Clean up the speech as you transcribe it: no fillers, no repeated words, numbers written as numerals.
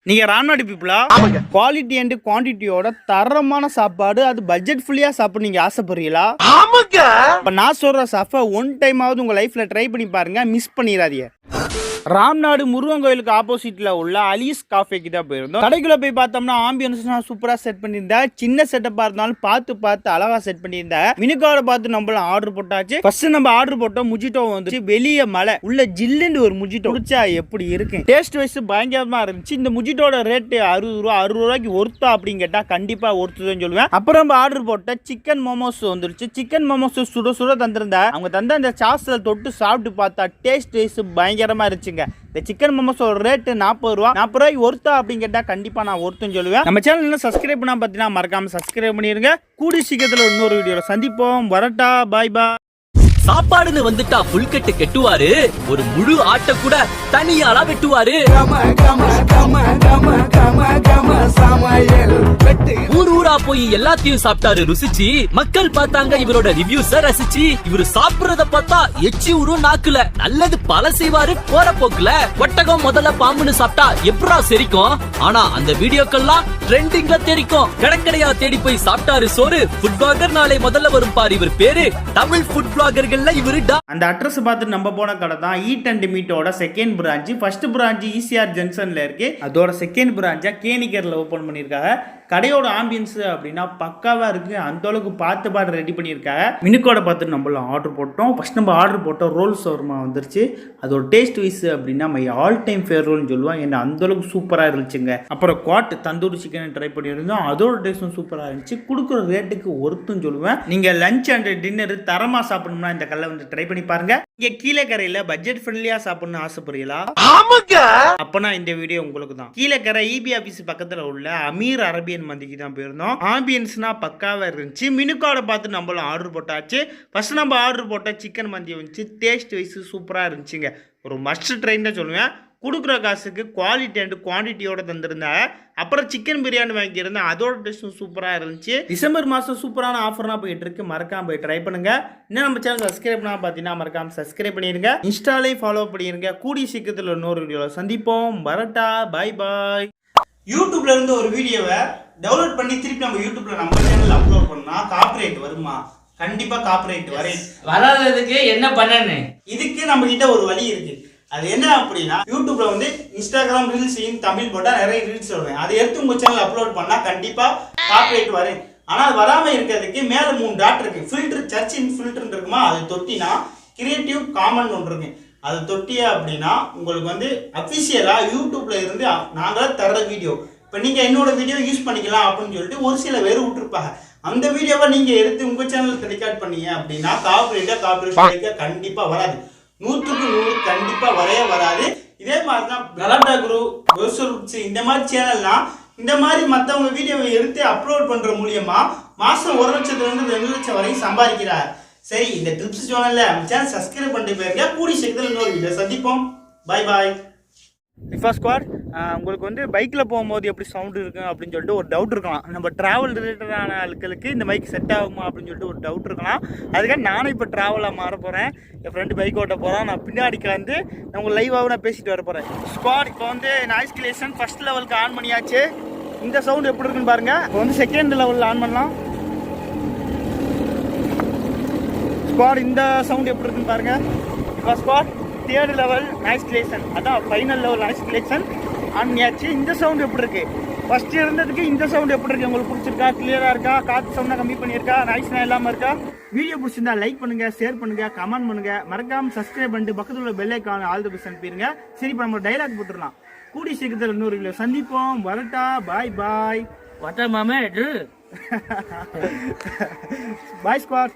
நீங்க Ramnad பீப்புளா? Quality and குவான்டிட்டியோட தரமான சாப்பாடு, அது பட்ஜெட் ஃபுல்லியா சாப்பிட நீங்க ஆசைப்படுறீங்களா? இப்ப நான் சொல்ற சாஃபை ஒன் டைம் ஆவது உங்க லைஃப்ல ட்ரை பண்ணி பாருங்க, மிஸ் பண்ணிடாதீங்க. ராம்நாடு முருகன் கோயிலுக்கு ஆப்போசிட்ல உள்ள அலீஸ் காஃபேக்கு தான் போயிருந்தோம். கடைக்குள்ள போய் பார்த்தோம்னா ஆம்பியன்ஸ்லாம் சூப்பரா செட் பண்ணியிருந்தேன். சின்ன செட்டப்பா இருந்தாலும் பார்த்து அழகா செட் பண்ணியிருந்தேன். மினுக்காவை பார்த்து நம்மளும் ஆர்டர் போட்டாச்சு. ஃபர்ஸ்ட் நம்ம ஆர்டர் போட்டோம், முஜிட்டோ வந்துச்சு. வெளியே மலை, உள்ள ஜில்லுன்னு ஒரு முஜிட்டோ குடிச்சா எப்படி இருக்கு, டேஸ்ட் வைஸ் பயங்கரமா இருந்துச்சு. இந்த முஜிட்டோட ரேட்டு 60 ரூபாய்க்கு ஒர்த்தா அப்படின்னு கேட்டா கண்டிப்பா ஒர்த்துதான் சொல்லுவேன். அப்புறம் நம்ம ஆர்டர் போட்ட சிக்கன் மோமோஸ் வந்துருச்சு. சிக்கன் மோமோஸ் சுட சுட தந்திருந்தேன். அவங்க தந்த இந்த சாஸ்ல தொட்டு சாப்பிட்டு பார்த்தா டேஸ்ட் வைஸ் பயங்கரமா இருந்துச்சுங்க. இந்த சிக்கன் மோமோஸோட ரேட்டு 40 ரூபா. 40 ரூபாய்க்கு ஒர்த்தா அப்படின்னு கேட்டா கண்டிப்பா நான் ஒர்த்துன்னு சொல்லுவேன். நம்ம சேனல் சப்ஸ்கிரைப் பண்ணா பார்த்தீங்கன்னா மறக்காம சப்ஸ்கிரைப் பண்ணிருங்க. கூடி சீக்கிரத்தில் இன்னொரு வீடியோல சந்திப்போம். வரட்டா, பாய் பாய். சாப்பாடுன்னு வந்துட்டா புல் கட்டு கெட்டுவாரு, ஒரு முழு ஆட்டை கூட தனியாளா வெட்டுவாரு. ஊர் ஊரா போய் எல்லாத்தையும் சாப்பிட்டாரு ருசிச்சு. மக்கள் பார்த்தாங்க இவரோட ரிவ்யூஸ ரசிச்சு. இவரு சாப்பிடுறத பார்த்தா எச்சி ஊரும் நாக்குல. நல்லது பல செய்வாரு போற போக்குல. ஒட்டகம் முதல்ல பாம்புன்னு சாப்பிட்டா எப்படா செரிக்கும், ஆனா அந்த வீடியோக்கெல்லாம் ட்ரெண்டிங்ல தெரிக்கும். கடற்கடையா தேடி போய் சாப்பிட்டாரு சோறு. ஃபுட் பிளாகர் நாளை முதல்ல வரும் பாரு இவர் பேரு. தமிழ் ஃபுட் பிளாகர்கள் அந்த அட்ரஸ் பார்த்து நம்ம போன கடை தான் ஈட் அண்ட் மீட்டோட second branch. First branch ECR ஜங்ஷன்ல இருக்கு. அதோட செகண்ட் பிரான்ச்சா கேனிக்கர்ல ஓபன் பண்ணிருக்காங்க. கடையோட ஆம்பியன்ஸ் அப்படின்னா பக்காவா இருக்கு. அந்த அளவுக்கு பார்த்து ரெடி பண்ணியிருக்காங்க. மினுக்கோட பார்த்து நம்மள ஆர்டர் போட்டோம். ஃபர்ஸ்ட் நம்ம ஆர்டர் போட்டோம் ரோல் ஷவர்மா வந்துருச்சு. அதோட டேஸ்ட் வைஸ் அப்படின்னா மை ஆல் டைம் ஃபேவரட்னு சொல்லுவாங்க. என்ன அந்த அளவுக்கு சூப்பரா இருந்துச்சுங்க. அப்புறம் குவாட் தந்தூரி சிக்கன் ட்ரை பண்ணியிருந்தோம். அதோட டேஸ்டும் சூப்பரா இருந்துச்சு. கொடுக்குற ரேட்டுக்கு ஒருத்துன்னு சொல்லுவேன். நீங்க லஞ்ச் அண்ட் டின்னர் தரமா சாப்பிடணும்னா இந்த கல்லை வந்து ட்ரை பண்ணி பாருங்க. இங்க கீழே கரையில பட்ஜெட் ஃப்ரெண்ட்லியா சாப்பிடணும்னு ஆசைப்படுறீங்களா? அப்பனா இந்த வீடியோ உங்களுக்கு தான். கீழே கரை இபி ஆபீஸ் பக்கத்துல உள்ள அமீர் அரபியன் மந்திக்கு தான் போயிருந்தோம். ஆம்பியன்ஸ்னா பக்காவா இருந்துச்சு. மினுக்காவோட பார்த்து நம்மளும் ஆர்டர் போட்டாச்சு. ஃபர்ஸ்ட் நம்ம ஆர்டர் போட்ட சிக்கன் மந்தி வந்துச்சு. டேஸ்ட் வைஸ் சூப்பரா இருந்துச்சுங்க. ஒரு மஸ்ட் ட்ரைன் தான் சொல்லுவேன். கொடுக்குற காசுக்கு குவாலிட்டி அண்ட் குவான்டிட்டியோட தந்திருந்தாங்க. அப்புறம் சிக்கன் பிரியாணி வாங்கியிருந்தேன். அதோட டேஸ்ட்டும் சூப்பராக இருந்துச்சு. டிசம்பர் மாதம் சூப்பரான ஆஃபர்லாம் போயிட்டு இருக்கு. மறக்காம போய் ட்ரை பண்ணுங்க. இன்னும் நம்ம சேனல் சப்ஸ்கிரைப் பண்ணா பார்த்தீங்கன்னா மறக்காம சப்ஸ்கிரைப் பண்ணிருங்க. இன்ஸ்டாலையும் ஃபாலோ பண்ணிருங்க. கூடிய சீக்கிரத்தில் இன்னொரு வீடியோவில் சந்திப்போம். வரட்டா, பாய் பாய். யூடியூப்ல இருந்து ஒரு வீடியோவை டவுன்லோட் பண்ணி திருப்பி நம்ம யூடியூப்ல நம்ம சேனல் அப்லோட் பண்ணா காப்பிரைட் வருமா? கண்டிப்பா காப்பிரைட் வராததுக்கு என்ன பண்ணனு? இதுக்கு நம்ம கிட்ட ஒரு வழி இருக்கு. அது என்ன அப்படின்னா, யூடியூப்ல வந்து இன்ஸ்டாகிராம் ரீல்ஸ் இன் தமிழ் போட்டா நிறைய ரீல்ஸ் வருவேன். அதை எடுத்து உங்க சேனல் அப்லோட் பண்ணா கண்டிப்பா காப்பிரைட் வரும். ஆனா அது வராம இருக்கிறதுக்கு மேல 3 டாட் இருக்கு. ஃபில்டர், சர்ச் இன் ஃபில்டர் இருக்குமா, அது தொட்டினா கிரியேட்டிவ் காமன் ஒன்று இருக்கு. அது தொட்டியா அப்படின்னா உங்களுக்கு வந்து அபிஷியலா யூடியூப்ல இருந்து நாங்களே தர்ற வீடியோ இப்போ நீங்க என்னோட வீடியோ யூஸ் பண்ணிக்கலாம் அப்படின்னு சொல்லிட்டு ஒரு சில பேர் விட்டுருப்பாங்க. அந்த வீடியோவை நீங்க எடுத்து உங்க சேனலுக்கு ரெக்கார்ட் பண்ணீங்க அப்படின்னா காப்பிரைட் கண்டிப்பா வராது. 100க்கு 100 கண்டிப்பா வராது. இதே மாதிரி தான் கலாட்டா குரு, இந்த மாதிரி சேனல்லாம் இந்த மாதிரி மற்றவங்க வீடியோவை எடுத்து அப்லோட் பண்ற மூலியமா மாசம் 1 லட்சத்துலேருந்து 2 லட்சம் வரைக்கும் சம்பாதிக்கிறார். சரி, இந்த டிப்ஸ் சேனல்ல சேனல் சப்ஸ்கிரைப் பண்ணிட்டு போயிருங்க. கூடி சீக்கிரத்தில் இன்னொரு வீடியோ சந்திப்போம். பாய் பாய். ஃபர்ஸ்ட் ஸ்குவாட், உங்களுக்கு வந்து பைக்கில் போகும்போது எப்படி சவுண்டு இருக்கும் அப்படின்னு சொல்லிட்டு ஒரு டவுட் இருக்கலாம். நம்ம ட்ராவல் ரிலேட்டடான ஆட்களுக்கு இந்த பைக் செட் ஆகுமா அப்படின்னு சொல்லிட்டு ஒரு டவுட் இருக்கலாம். அதுக்காக நானும் இப்போ ட்ராவலாக மாற போகிறேன். என் ஃப்ரெண்டு பைக் ஓட்ட போகிறான். நான் பின்னாடி வந்து நான் உங்கள் லைவாகவும் நான் பேசிட்டு வர போகிறேன். ஸ்குவாட், இப்போ வந்து நாய்ஸ் கிரியேஷன் ஃபர்ஸ்ட் லெவலுக்கு ஆன் பண்ணியாச்சு. இந்த சவுண்டு எப்படி இருக்குன்னு பாருங்கள். இப்போ வந்து செகண்ட் லெவலில் ஆன் பண்ணலாம். ஸ்குவாட், இந்த சவுண்ட் எப்படி இருக்குன்னு பாருங்கள். இப்போ squad third level noise creation, அதான் final level noise creation on பண்ணியாச்சு. இந்த சவுண்ட் எப்படி இருக்கு, ஃபர்ஸ்ட் இருந்ததுக்கு இந்த சவுண்ட் எப்படி இருக்கு, உங்களுக்கு பிடிச்சிருக்கா? கிளியரா இருக்கா? காற்று சவுண்டா கம்மி பண்ணியிருக்கா? நாய்ஸ்னா இல்லாமல் இருக்கா? வீடியோ பிடிச்சிருந்தா லைக் பண்ணுங்க, ஷேர் பண்ணுங்க, கமெண்ட் பண்ணுங்க. மறக்காம சப்ஸ்கிரைப் பண்ணிட்டு பக்கத்தில் உள்ள bell icon all the best அனுப்பிடுங்க. சரி, இப்போ நம்ம டைலாக் போட்டுடலாம். கூடி சீக்கிரத்தில் இன்னொரு வீடியோ சந்திப்போம். வரட்டா, பாய் பாய். வட்டா மாமே பாய் ஸ்குவாட்.